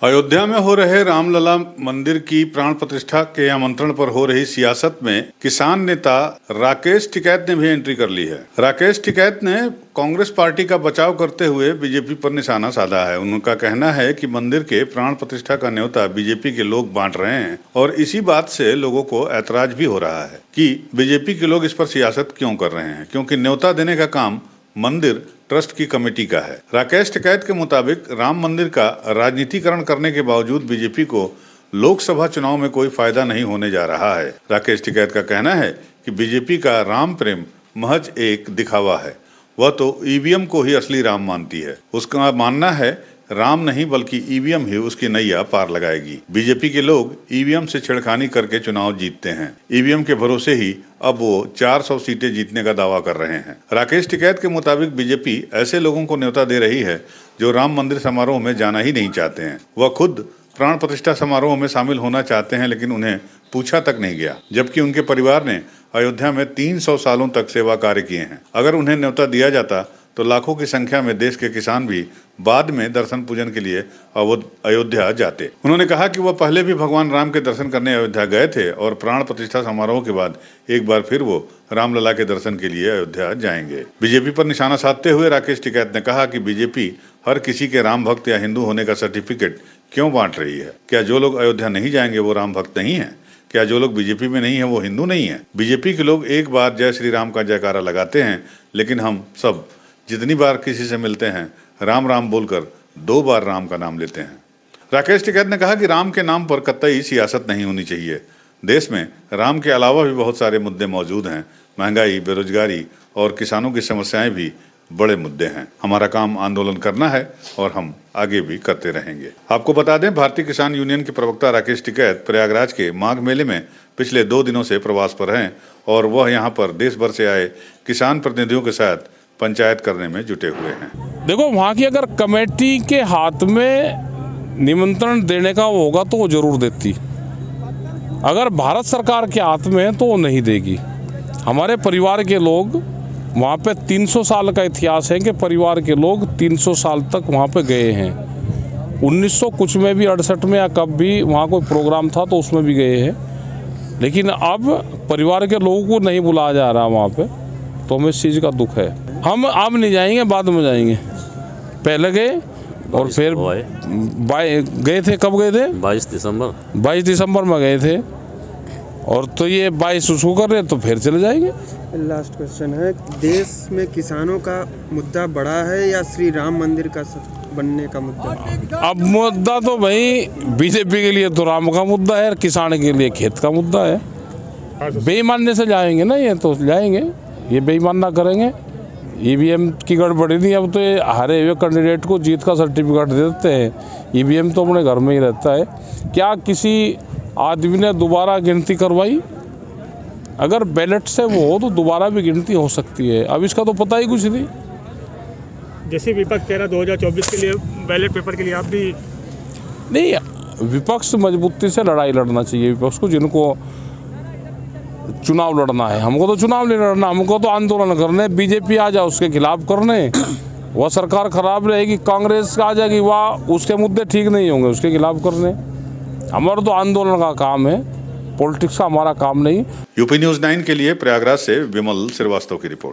अयोध्या में हो रहे रामलला मंदिर की प्राण प्रतिष्ठा के आमंत्रण पर हो रही सियासत में किसान नेता राकेश टिकैत ने भी एंट्री कर ली है। राकेश टिकैत ने कांग्रेस पार्टी का बचाव करते हुए बीजेपी पर निशाना साधा है। उनका कहना है कि मंदिर के प्राण प्रतिष्ठा का न्योता बीजेपी के लोग बांट रहे हैं और इसी बात से लोगों को ऐतराज भी हो रहा है कि बीजेपी के लोग इस पर सियासत क्यों कर रहे हैं, क्योंकि न्योता देने का काम मंदिर ट्रस्ट की कमेटी का है। राकेश टिकैत के मुताबिक राम मंदिर का राजनीतिकरण करने के बावजूद बीजेपी को लोकसभा चुनाव में कोई फायदा नहीं होने जा रहा है। राकेश टिकैत का कहना है कि बीजेपी का राम प्रेम महज एक दिखावा है। वह तो ईवीएम को ही असली राम मानती है। उसका मानना है राम नहीं बल्कि ईवीएम ही उसकी नैया पार लगाएगी। बीजेपी के लोग ईवीएम से छेड़खानी करके चुनाव जीतते हैं। ईवीएम के भरोसे ही अब वो 400 सीटें जीतने का दावा कर रहे हैं। राकेश टिकैत के मुताबिक बीजेपी ऐसे लोगों को न्योता दे रही है जो राम मंदिर समारोह में जाना ही नहीं चाहते हैं। वह खुद प्राण प्रतिष्ठा समारोह में शामिल होना चाहते हैं, लेकिन उन्हें पूछा तक नहीं गया, जबकि उनके परिवार ने अयोध्या में 300 सालों तक सेवा कार्य किए हैं। अगर उन्हें न्योता दिया जाता तो लाखों की संख्या में देश के किसान भी बाद में दर्शन पूजन के लिए अयोध्या जाते। उन्होंने कहा कि वह पहले भी भगवान राम के दर्शन करने अयोध्या गए थे और प्राण प्रतिष्ठा समारोह के बाद एक बार फिर वो रामलला के दर्शन के लिए अयोध्या जाएंगे। बीजेपी पर निशाना साधते हुए राकेश टिकैत ने कहा कि बीजेपी हर किसी के राम भक्त या हिंदू होने का सर्टिफिकेट क्यों बांट रही है? क्या जो लोग अयोध्या नहीं जाएंगे वो राम भक्त नहीं है? क्या जो लोग बीजेपी में नहीं है वो हिंदू नहीं है? बीजेपी के लोग एक बार जय श्री राम का जयकारा लगाते हैं, लेकिन हम सब जितनी बार किसी से मिलते हैं राम राम बोलकर 2 बार राम का नाम लेते हैं। राकेश टिकैत ने कहा कि राम के नाम पर कतई सियासत नहीं होनी चाहिए। देश में राम के अलावा भी बहुत सारे मुद्दे मौजूद हैं। महंगाई, बेरोजगारी और किसानों की समस्याएं भी बड़े मुद्दे हैं। हमारा काम आंदोलन करना है और हम आगे भी करते रहेंगे। आपको बता दें, भारतीय किसान यूनियन के प्रवक्ता राकेश टिकैत प्रयागराज के माघ मेले में पिछले 2 दिनों से प्रवास पर हैं और वह यहाँ पर देश भर से आए किसान प्रतिनिधियों के साथ पंचायत करने में जुटे हुए हैं। देखो, वहाँ की अगर कमेटी के हाथ में निमंत्रण देने का वो होगा तो वो जरूर देती। अगर भारत सरकार के हाथ में है तो वो नहीं देगी। हमारे परिवार के लोग वहाँ पे 300 साल का इतिहास है कि परिवार के लोग 300 साल तक वहाँ पे गए हैं। 1900 कुछ में भी 68 में या कब भी वहाँ कोई प्रोग्राम था तो उसमें भी गए हैं, लेकिन अब परिवार के लोगों को नहीं बुलाया जा रहा वहाँ पे, तो हमें इस चीज़ का दुख है। हम अब नहीं जाएंगे, बाद में जाएंगे। पहले गए और फिर गए थे। कब गए थे? 22 दिसंबर में गए थे और तो ये 22 उसको कर रहे तो फिर चले जाएंगे। लास्ट क्वेश्चन है, देश में किसानों का मुद्दा बड़ा है या श्री राम मंदिर का बनने का मुद्दा? अब मुद्दा तो भाई बीजेपी के लिए तो राम का मुद्दा है और किसान के लिए खेत का मुद्दा है। बेईमानी से जाएंगे ना, ये तो जाएंगे, ये बेईमान ना करेंगे। ईवीएम की गड़बड़ी नहीं, अब तो ये हारे हुए कैंडिडेट को जीत का सर्टिफिकेट दे देते हैं। ईवीएम तो अपने घर में ही रहता है। क्या किसी आदमी ने दोबारा गिनती करवाई? अगर बैलेट से वो हो तो दोबारा भी गिनती हो सकती है। अब इसका तो पता ही कुछ नहीं। जैसे विपक्ष कह रहा 2024 के लिए बैलेट पेपर के लिए आप भी नहीं, विपक्ष मजबूती से लड़ाई लड़ना चाहिए। विपक्ष को जिनको चुनाव लड़ना है, हमको तो चुनाव नहीं लड़ना, हमको तो आंदोलन करने। बीजेपी आ जाए उसके खिलाफ करने, वह सरकार खराब रहेगी। कांग्रेस आ जाएगी, वह उसके मुद्दे ठीक नहीं होंगे, उसके खिलाफ करने। हमारा तो आंदोलन का काम है, पॉलिटिक्स का हमारा काम नहीं। यूपी न्यूज़ 9 के लिए प्रयागराज से विमल श्रीवास्तव की रिपोर्ट।